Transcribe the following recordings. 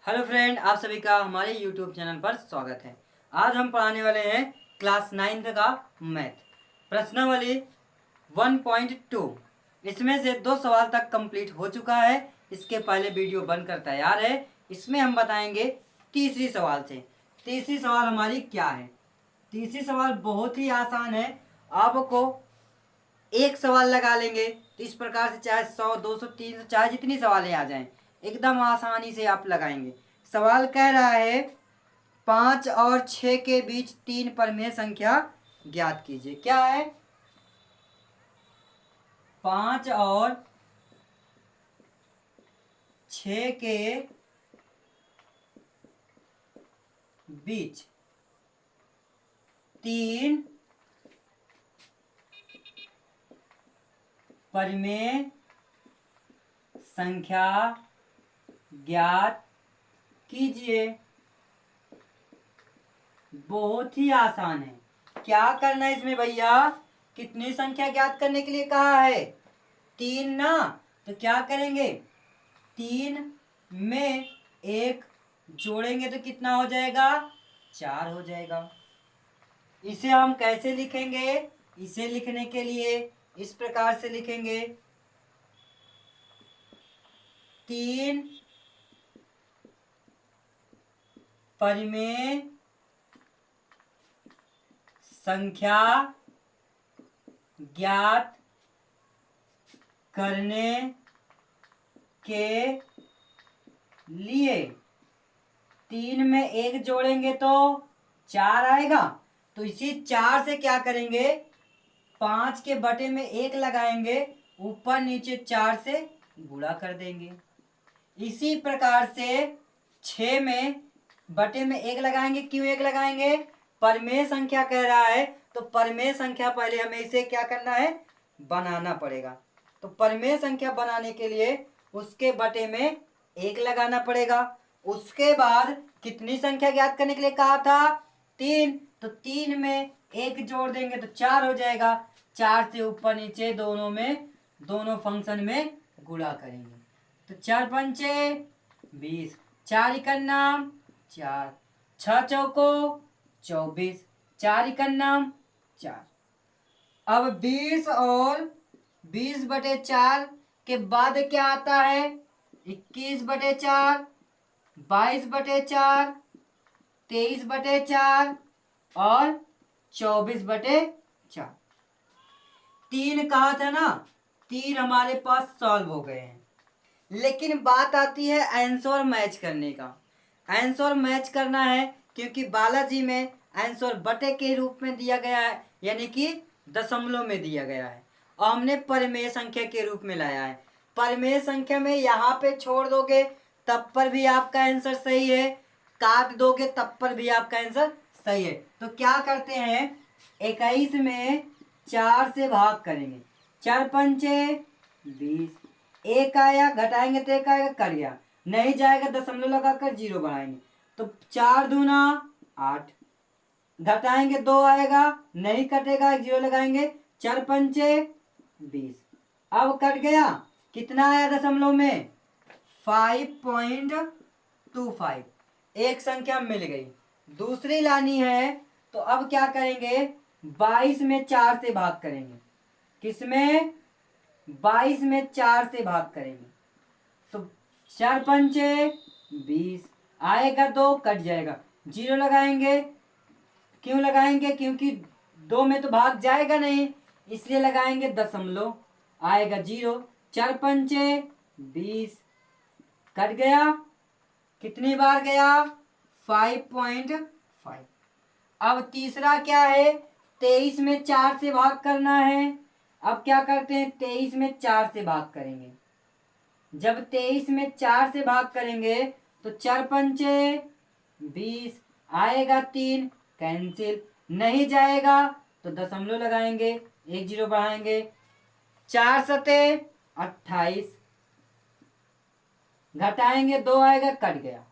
Hello friend, आप सभी का हमारे यूट्यूब चैनल पर स्वागत है। आज हम पढ़ाने वाले हैं क्लास 9th का मैथ प्रश्नावली 1.2। इसमें से 2 सवाल तक कंप्लीट हो चुका है। इसके पहले वीडियो बनकर तैयार है। इसमें हम बताएंगे तीसरी सवाल से। तीसरी सवाल हमारी क्या है? तीसरी सवाल बहुत ही आसान है। आपको एक सवाल लगा लेंगे तो इस प्रकार से चाहे 100, 200, 300, चाहे जितनी सवालें आ जाएं, एकदम आसानी से आप लगाएंगे। सवाल कह रहा है 5 और 6 के बीच 3 परमेय संख्या ज्ञात कीजिए। क्या है? 5 और 6 के बीच 3 परमेय संख्या ज्ञात कीजिए। बहुत ही आसान है। क्या करना है इसमें भैया? कितनी संख्या ज्ञात करने के लिए कहा है? 3 ना। तो क्या करेंगे? 3 में 1 जोड़ेंगे तो कितना हो जाएगा? 4 हो जाएगा। इसे हम कैसे लिखेंगे? इसे लिखने के लिए इस प्रकार से लिखेंगे। 3 परिमेय संख्या ज्ञात करने के लिए 3 में 1 जोड़ेंगे तो 4 आएगा। तो इसी 4 से क्या करेंगे? 5 के बटे में 1 लगाएंगे, ऊपर नीचे 4 से गुणा कर देंगे। इसी प्रकार से 6 में बटे में 1 लगाएंगे। क्यों 1 लगाएंगे? परमेय संख्या कह रहा है तो परमेय संख्या पहले हमें इसे क्या करना है? बनाना पड़ेगा। तो परमेय संख्या बनाने के लिए उसके बटे में 1 लगाना पड़ेगा। उसके बाद कितनी संख्या ज्ञात करने के लिए कहा था? 3। तो 3 में 1 जोड़ देंगे तो 4 हो जाएगा। 4 से ऊपर नीचे दोनों फंक्शन में गुणा करेंगे तो 4 पंचे 20, 4 इकन नाम 4, 6 चौको 24, 4 इकन नाम 4। अब 20 और 20/4 के बाद क्या आता है? 21/4, 22/4, 23/4 और 24/4। 3 कहा था ना? 3 हमारे पास सॉल्व हो गए हैं। लेकिन बात आती है आंसर मैच करने का। आंसर मैच करना है क्योंकि बालाजी में आंसर बटे के रूप में दिया गया है, यानी कि दशमलव में दिया गया है, और हमने परमेय संख्या के रूप में लाया है। परमेय संख्या में यहाँ पे छोड़ दोगे तब पर भी आपका आंसर सही है, काट दोगे तब पर भी आपका आंसर सही है। तो क्या करते हैं? 21 में 4 से भाग करेंगे। 4 पंचे 20, 1 आया, घटाएंगे तो 1 आएगा, कट गया। नहीं जाएगा, दशमलव लगाकर 0 बढ़ाएंगे तो 4 दूना 8, घटाएंगे 2 आएगा, नहीं कटेगा, 0 लगाएंगे। 4 पंचे 20, अब कट गया। कितना आया दशमलव में? 5.25। एक संख्या मिल गई। दूसरी लानी है तो अब क्या करेंगे? 22 में 4 से भाग करेंगे। किसमें? 22 में 4 से भाग करेंगे तो 4 पंचे 20, आएगा 2, कट जाएगा, 0 लगाएंगे। क्यों लगाएंगे? क्योंकि 2 में तो भाग जाएगा नहीं, इसलिए लगाएंगे दशमलव, आएगा 0। 4 पंचे 20, कट गया। कितनी बार गया? 5.5। अब तीसरा क्या है? 23 में 4 से भाग करना है। अब क्या करते हैं? 23 में 4 से भाग करेंगे। जब 23 में 4 से भाग करेंगे तो 4 पंचे 20, आएगा 3, कैंसिल, नहीं जाएगा तो दशमलव लगाएंगे, 1 0 बढ़ाएंगे। 4 सते 28, घटाएंगे 2 आएगा, कट गया,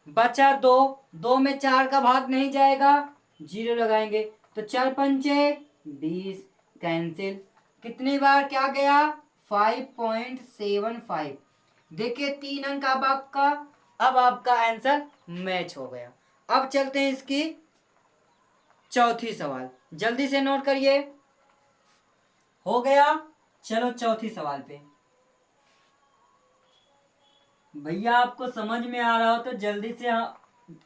बचा 2। 2 में 4 का भाग नहीं जाएगा, 0 लगाएंगे तो 4 पंचे 20, कैंसिल। कितनी बार क्या गया? 5.75। देखिए 3 अंक अब आपका अब आपका आंसर मैच हो गया। अब चलते हैं इसकी चौथी सवाल, जल्दी से नोट करिए। हो गया, चलो चौथी सवाल पे। भैया आपको समझ में आ रहा हो तो जल्दी से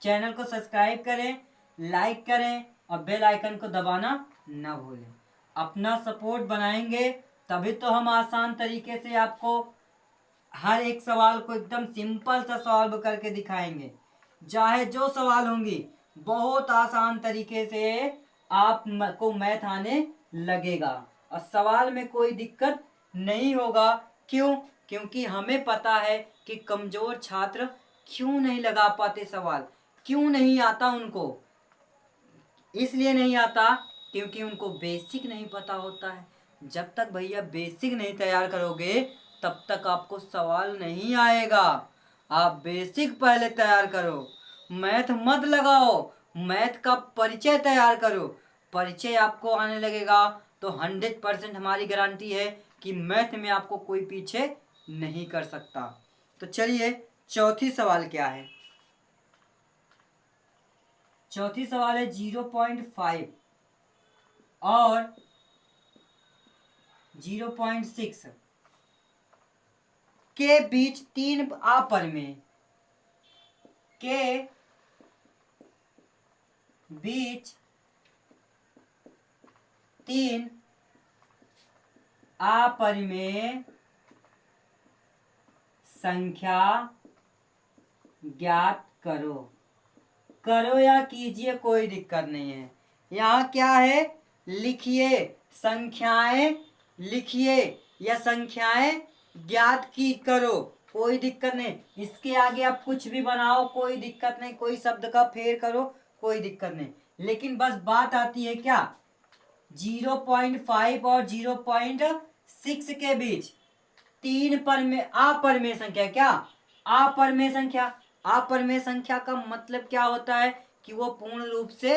चैनल को सब्सक्राइब करें, लाइक करें और बेल आइकन को दबाना ना भूलें। अपना सपोर्ट बनाएंगे तभी तो हम आसान तरीके से आपको हर एक सवाल को एकदम सिंपल सा सॉल्व करके दिखाएंगे। चाहे जो सवाल होंगी बहुत आसान तरीके से आपको मैथ आने लगेगा और सवाल में कोई दिक्कत नहीं होगा। क्यों? क्योंकि हमें पता है कि कमजोर छात्र क्यों नहीं लगा पाते सवाल, क्यों नहीं आता उनको। इसलिए नहीं आता क्योंकि उनको बेसिक नहीं पता होता है। जब तक भैया बेसिक नहीं तैयार करोगे तब तक आपको सवाल नहीं आएगा। आप बेसिक पहले तैयार करो, मैथ मत लगाओ, मैथ का परिचय तैयार करो। परिचय आपको आने लगेगा तो 100% हमारी गारंटी है कि मैथ में आपको कोई पीछे नहीं कर सकता। तो चलिए चौथी सवाल क्या है। चौथी सवाल है 0.5 और 0.6 के बीच तीन अपरिमेय के बीच तीन अपरिमेय संख्या ज्ञात करो। करो या कीजिए, कोई दिक्कत नहीं है। यहाँ क्या है, लिखिए, संख्याएं लिखिए या संख्याएं ज्ञात की करो, कोई दिक्कत नहीं। इसके आगे आप कुछ भी बनाओ कोई दिक्कत नहीं, कोई शब्द का फेर करो कोई दिक्कत नहीं। लेकिन बस बात आती है क्या, 0.5 और 0.6 के बीच तीन अपरिमेय संख्या। क्या अपरिमेय संख्या? अपरिमेय संख्या का मतलब क्या होता है कि वो पूर्ण रूप से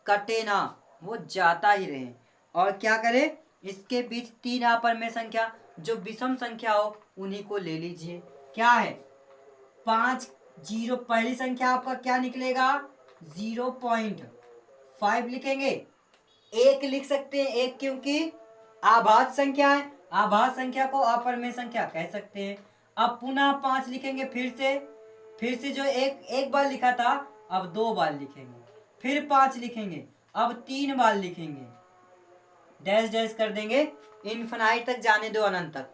कटे ना, वो जाता ही रहे। और क्या करे, इसके बीच तीन अपरिमेय संख्या जो विषम संख्या हो उन्हीं को ले लीजिए। क्या है, 5 0, पहली संख्या आपका क्या निकलेगा 0.5 लिखेंगे। एक लिख सकते हैं, एक क्योंकि आभाज्य संख्या है, आभाज्य संख्या को अपरिमेय संख्या कह सकते हैं। अब पुनः 5 लिखेंगे, फिर से जो एक बार लिखा था अब 2 बार लिखेंगे, फिर 5 लिखेंगे, अब 3 बार लिखेंगे, डैश डैश कर देंगे, इन्फिनाइट तक जाने दो, अनंत तक।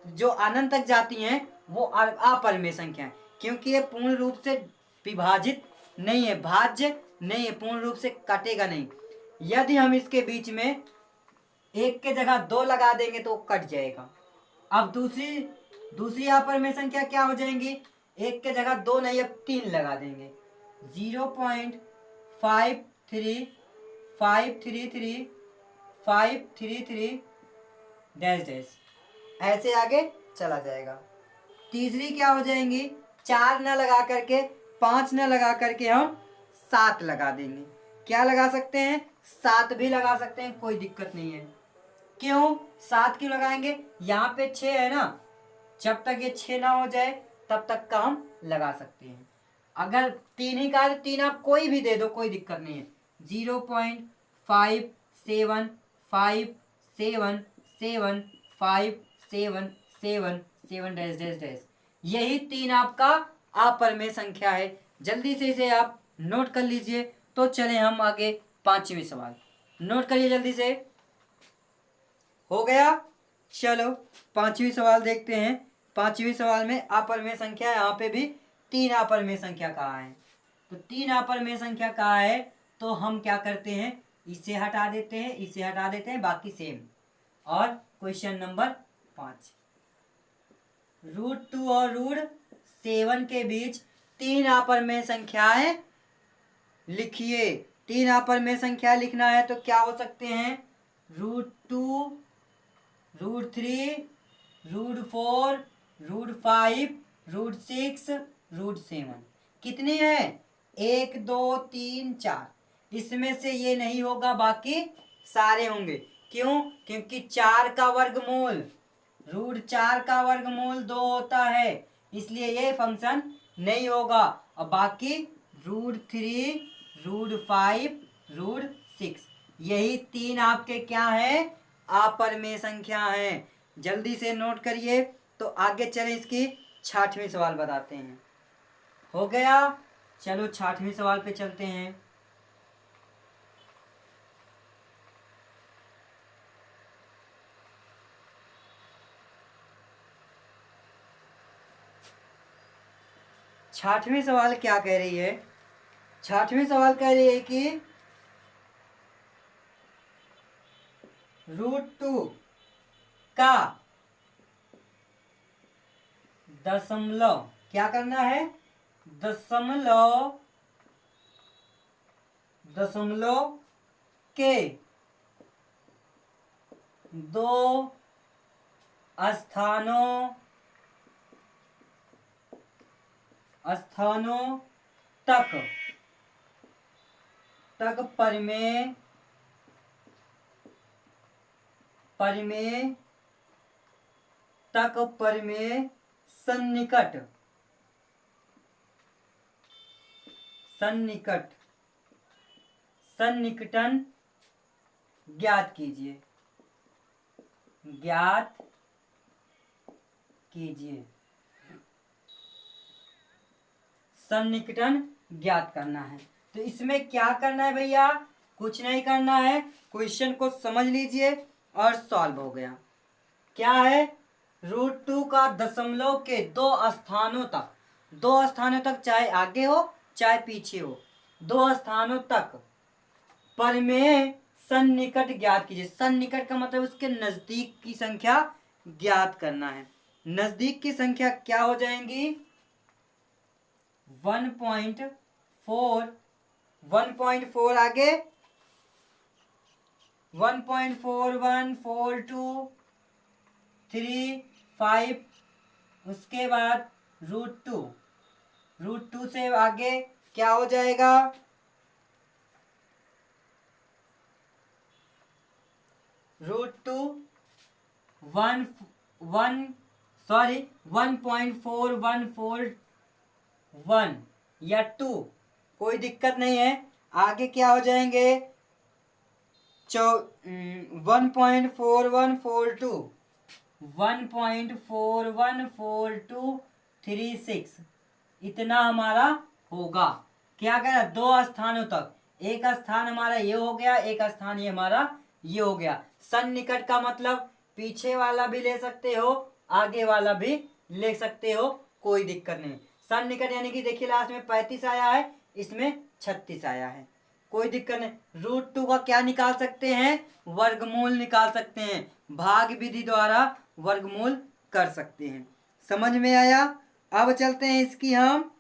जो अनंत तक जाती हैं वो अपरिमेय संख्या है, क्योंकि ये पूर्ण रूप से विभाजित नहीं है, भाज्य नहीं है, पूर्ण रूप से कटेगा नहीं। यदि हम इसके बीच में एक के जगह 2 लगा देंगे तो कट जाएगा। अब दूसरी अपरिमेय संख्या क्या हो जाएंगी, एक के जगह 2 नहीं, अब 3 लगा देंगे, 0.533 डैश डैश, ऐसे आगे चला जाएगा। तीसरी क्या हो जाएंगी, 4 न लगा करके 5 न लगा करके हम 7 लगा देंगे। क्या लगा सकते हैं, 7 भी लगा सकते हैं, कोई दिक्कत नहीं है। क्यों 7 क्यों लगाएंगे, यहाँ पे 6 है ना, जब तक ये 6 ना हो जाए तब तक का हम लगा सकते हैं। अगर 3 ही का तो 3 आप कोई भी दे दो, कोई दिक्कत नहीं है। 0.5775757 डैश डैश डैश, यही 3 आपका अपरिमेय संख्या है। जल्दी से इसे आप नोट कर लीजिए। तो चले हम आगे, पांचवी सवाल नोट करिए जल्दी से। हो गया, चलो पांचवी सवाल देखते हैं। पांचवी सवाल में अपरिमेय संख्या, यहाँ पे भी 3 अपरिमेय संख्या कहा है। तो 3 अपरिमेय संख्या कहा है तो हम क्या करते हैं, इसे हटा देते हैं, इसे हटा देते हैं, बाकी सेम। और क्वेश्चन नंबर 5, √2 और √7 के बीच 3 अपरिमेय संख्याएं लिखिए। 3 अपरिमेय संख्या लिखना है तो क्या हो सकते हैं, √2, √3, √4, √5, √6, √7। कितनी है, 1 2 3 4। इसमें से ये नहीं होगा, बाकी सारे होंगे। क्यों, क्योंकि 4 का वर्गमूल √4 का वर्गमूल 2 होता है, इसलिए ये फंक्शन नहीं होगा। और बाकी √3, √5, √6 यही 3 आपके क्या है, अपरिमेय संख्या है। जल्दी से नोट करिए। तो आगे चले, इसकी 6ठवीं सवाल बताते हैं। हो गया, चलो 6ठवीं सवाल पे चलते हैं। छठवीं सवाल क्या कह रही है? छठवीं सवाल कह रही है कि √2 का दशमलव क्या करना है, दशमलव के 2 स्थानों तक परिमेय सन्निकटन ज्ञात कीजिए। सन्निकटन ज्ञात करना है। तो इसमें क्या करना है भैया, कुछ नहीं करना है, क्वेश्चन को समझ लीजिए और सॉल्व हो गया। क्या है, √2 का दशमलव के 2 स्थानों तक चाहे आगे हो चाहे पीछे हो, 2 स्थानों तक परिमेय सन्निकट ज्ञात कीजिए। सन्निकट का मतलब उसके नजदीक की संख्या ज्ञात करना है। नजदीक की संख्या क्या हो जाएंगी, 1.4 आगे 1.4142 3 5, उसके बाद √2 से आगे क्या हो जाएगा, √2 1.4141 या 2, कोई दिक्कत नहीं है। आगे क्या हो जाएंगे, 1.4142 इतना हमारा होगा। क्या कह रहा, 2 स्थानों तक, एक स्थान हमारा ये हो गया, एक स्थान ये हमारा ये हो गया। सन्निकट का मतलब पीछे वाला भी ले सकते हो, आगे वाला भी ले सकते हो, कोई दिक्कत नहीं। सन्निकट यानी कि देखिए लास्ट में 35 आया है, इसमें 36 आया है, कोई दिक्कत नहीं। √2 का क्या निकाल सकते हैं, वर्गमूल निकाल सकते हैं, भाग विधि द्वारा वर्गमूल कर सकते हैं। समझ में आया? अब चलते हैं इसकी हम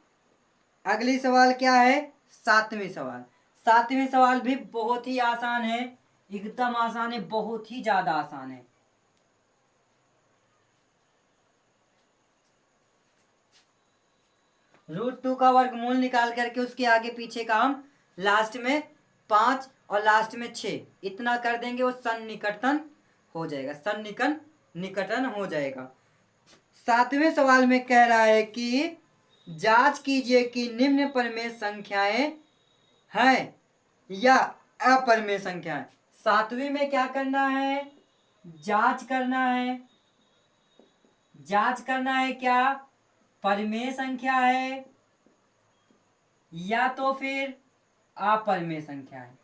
अगली सवाल क्या है, 7वीं सवाल। 7वीं सवाल भी बहुत ही आसान है, एकदम आसान है, बहुत ही ज्यादा आसान है। √2 का वर्गमूल निकाल करके उसके आगे पीछे का हम लास्ट में 5 और लास्ट में 6 इतना कर देंगे, वो सन्निकटन हो जाएगा, निकटन हो जाएगा। 7वें सवाल में कह रहा है कि जांच कीजिए कि निम्न परिमेय संख्याएं हैं या अपरिमेय संख्याएं। 7वीं में क्या करना है, जांच करना है क्या परिमेय संख्या है या तो फिर अपरिमेय संख्या है।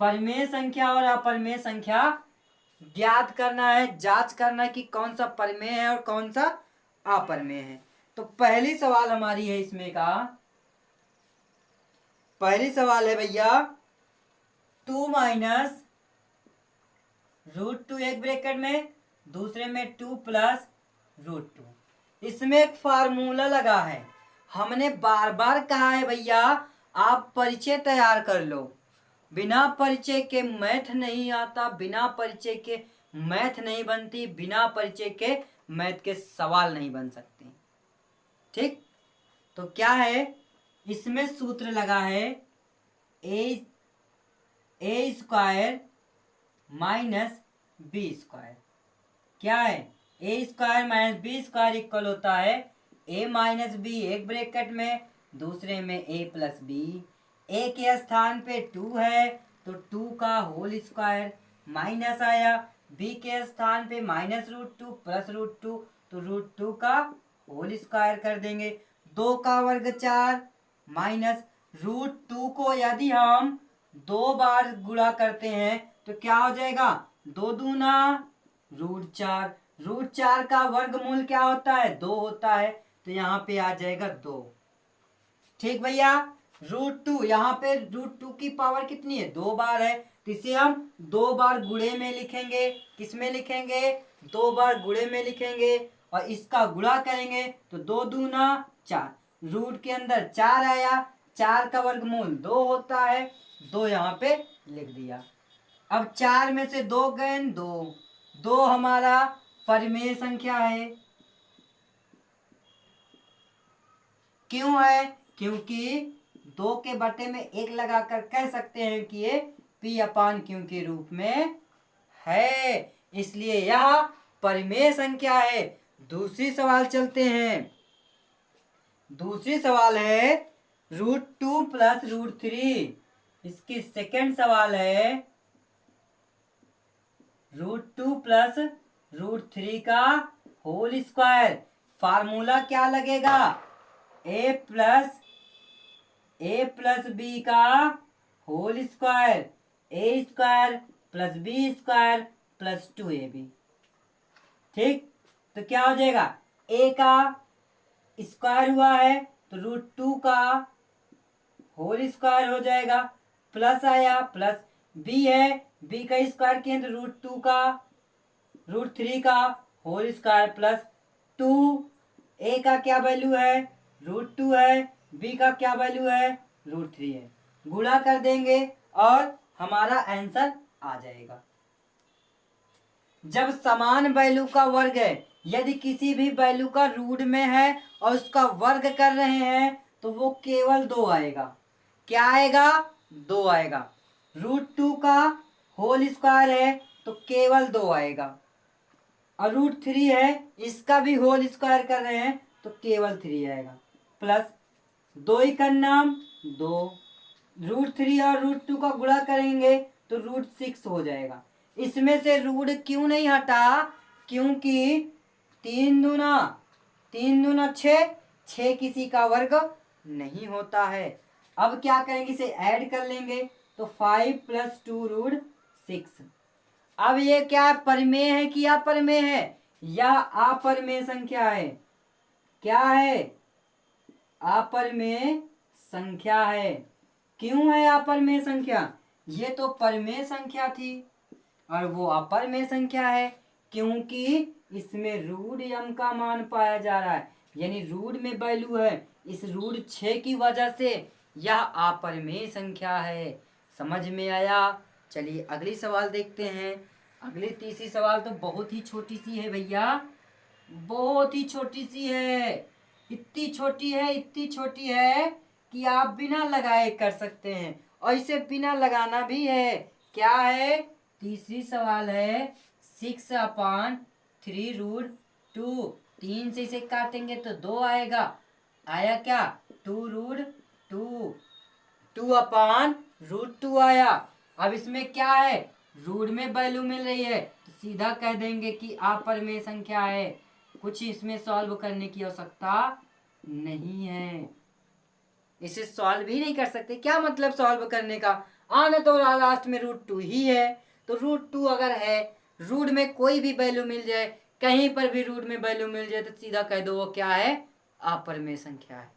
परिमेय संख्या और अपरिमेय संख्या ज्ञात करना है, जांच करना है कि कौन सा परिमेय है और कौन सा अपरिमेय है। तो पहली सवाल हमारी है इसमें का, पहली सवाल है भैया 2 माइनस √2 एक ब्रैकेट में, दूसरे में 2 प्लस √2। इसमें एक फार्मूला लगा है, हमने बार बार कहा है भैया आप परिचय तैयार कर लो, बिना परिचय के मैथ नहीं आता, बिना परिचय के मैथ नहीं बनती, बिना परिचय के मैथ के सवाल नहीं बन सकते। ठीक, तो क्या है इसमें सूत्र लगा है a² माइनस b²। क्या है, a square minus b square equal होता है ए माइनस बी एक ब्रैकेट में, दूसरे में ए प्लस बी। ए के स्थान पे 2 है तो 2 का होल स्क्वायर, माइनस आया बी के स्थान पे -√2 प्लस √2 तो √2 का होल स्क्वायर कर देंगे। 2 का वर्ग 4 माइनस √2 को यदि हम 2 बार गुणा करते हैं तो क्या हो जाएगा, 2 दूना √4, √4 का वर्गमूल क्या होता है, 2 होता है, तो यहाँ पे आ जाएगा 2। ठीक भैया, √2 यहाँ पे √2 की पावर कितनी है, 2 बार है, तो इसे हम 2 बार गुणे में लिखेंगे। किस में लिखेंगे, 2 बार गुणे में लिखेंगे और इसका गुणा करेंगे तो 2 दूना 4, रूट के अंदर 4 आया, 4 का वर्गमूल 2 होता है, 2 यहाँ पे लिख दिया। अब 4 में से 2 गए 2, 2 हमारा परिमेय संख्या है। क्यों है, क्योंकि 2 के बटे में 1 लगाकर कह सकते हैं कि ये P/Q के रूप में है, इसलिए यह परिमेय संख्या है। दूसरी सवाल चलते हैं। दूसरी सवाल है √2 प्लस √3। इसकी सेकंड सवाल है √2 प्लस √3 का होल स्क्वायर। फार्मूला क्या लगेगा, ए प्लस बी का whole square, a square plus b square plus 2ab। ठीक, तो क्या हो जाएगा, ए का स्क्वायर हुआ है तो √2 का होल स्क्वायर हो जाएगा, प्लस आया प्लस बी है, बी का स्क्वायर किए तो √2 का √3 का होल स्क्वायर प्लस 2। ए का क्या वैल्यू है, √2 है, बी का क्या वैल्यू है, √3 है। गुणा कर देंगे और हमारा आंसर आ जाएगा। जब समान वैल्यू का वर्ग है, यदि किसी भी वैल्यू का रूट में है और उसका वर्ग कर रहे हैं तो वो केवल 2 आएगा। क्या आएगा, 2 आएगा। √2 का होल स्क्वायर है तो केवल 2 आएगा, और √3 है इसका भी होल स्क्वायर कर रहे हैं तो केवल 3 आएगा, प्लस 2 ही का नाम 2, √3 और √2 का गुणा करेंगे तो √6 हो जाएगा। इसमें से रूट क्यों नहीं हटा, क्योंकि 3 दूना 6, 6 किसी का वर्ग नहीं होता है। अब क्या करेंगे, इसे ऐड कर लेंगे तो 5 + 2 √6। अब ये क्या परिमेय है कि अपरिमेय है, या अपरिमेय संख्या है, क्या है, अपरिमेय संख्या है। क्यों है अपरिमेय संख्या, ये तो परिमेय संख्या थी और वो अपरिमेय संख्या है क्योंकि इसमें √m का मान पाया जा रहा है, यानी रूट में वैल्यू है, इस √6 की वजह से यह अपरिमेय संख्या है। समझ में आया। चलिए अगली सवाल देखते हैं। अगली तीसरी सवाल तो बहुत ही छोटी सी है भैया, बहुत ही छोटी सी है, इतनी छोटी है कि आप बिना लगाए कर सकते हैं, और इसे बिना लगाना भी है। क्या है, तीसरी सवाल है 6/3 √2। 3 से इसे काटेंगे तो 2 आएगा, आया क्या, 2 2/√2 आया। अब इसमें क्या है, रूट में वैल्यू मिल रही है तो सीधा कह देंगे कि अपरिमेय संख्या है, कुछ इसमें सॉल्व करने की आवश्यकता नहीं है। इसे सॉल्व भी नहीं कर सकते, क्या मतलब सॉल्व करने का, आना तो लास्ट में √2 ही है, तो √2 अगर है, रूट में कोई भी वैल्यू मिल जाए, कहीं पर भी रूट में वैल्यू मिल जाए तो सीधा कह दो वो क्या है, अपरिमेय संख्या है।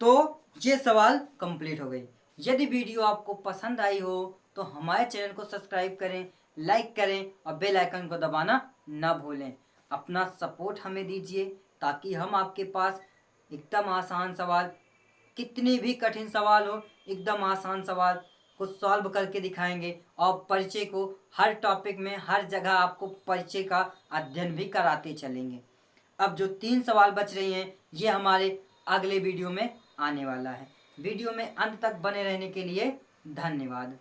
तो ये सवाल कंप्लीट हो गई। यदि वीडियो आपको पसंद आई हो तो हमारे चैनल को सब्सक्राइब करें, लाइक करें और बेल आइकन को दबाना ना भूलें। अपना सपोर्ट हमें दीजिए ताकि हम आपके पास एकदम आसान सवाल, कितनी भी कठिन सवाल हो, एकदम आसान सवाल को सॉल्व करके दिखाएंगे और परिचय को हर टॉपिक में हर जगह आपको परिचय का अध्ययन भी कराते चलेंगे। अब जो 3 सवाल बच रही हैं ये हमारे अगले वीडियो में आने वाला है। वीडियो में अंत तक बने रहने के लिए धन्यवाद।